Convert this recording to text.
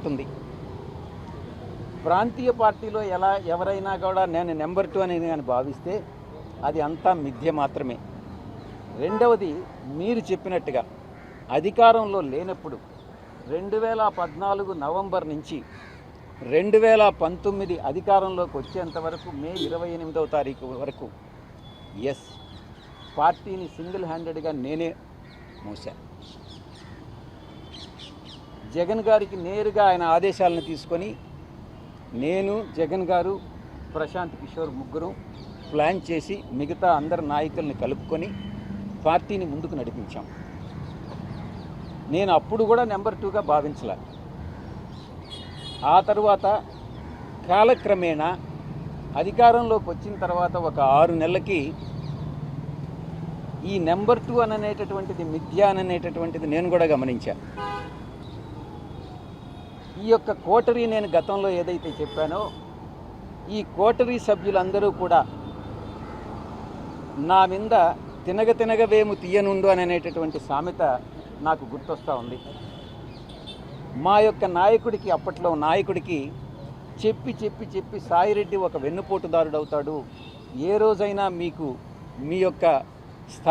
ఉంటుంది. ప్రాంతీయ పార్టీలో ఎవరైనా కూడా నేను నెంబర్ 2 అనేది కానీ భావిస్తే అది అంతా మిథ్య మాత్రమే. రెండవది, మీరు చెప్పినట్టుగా అధికారంలో లేనప్పుడు 2014 నవంబర్ నుంచి 2019 అధికారంలోకి వచ్చేంత వరకు మే 28వ తారీఖు వరకు పార్టీని సింగిల్ హ్యాండెడ్గా నేనే మోసాను. జగన్ గారికి నేరుగా ఆయన ఆదేశాలను తీసుకొని నేను, జగన్ గారు, ప్రశాంత్ కిషోర్ ముగ్గురు ప్లాన్ చేసి మిగతా అందరు నాయకుల్ని కలుపుకొని పార్టీని ముందుకు నడిపించాం. నేను అప్పుడు కూడా నెంబర్ 2గా భావించలే. ఆ తర్వాత కాలక్రమేణా అధికారంలోకి వచ్చిన తర్వాత ఒక 6 నెలలకి ఈ నెంబర్ 2 అనేటటువంటిది మిథ్య అనేటటువంటిది నేను కూడా గమనించాను. ఈ యొక్క కోటరీ నేను గతంలో ఏదైతే చెప్పానో ఈ కోటరీ సభ్యులందరూ కూడా నా మీద తినగవేము తీయనుండు అనేటటువంటి సామెత నాకు గుర్తొస్తూ ఉంది. మా యొక్క నాయకుడికి, అప్పట్లో నాయకుడికి చెప్పి సాయిరెడ్డి ఒక వెన్నుపోటుదారుడు అవుతాడు, ఏ రోజైనా మీకు మీ యొక్క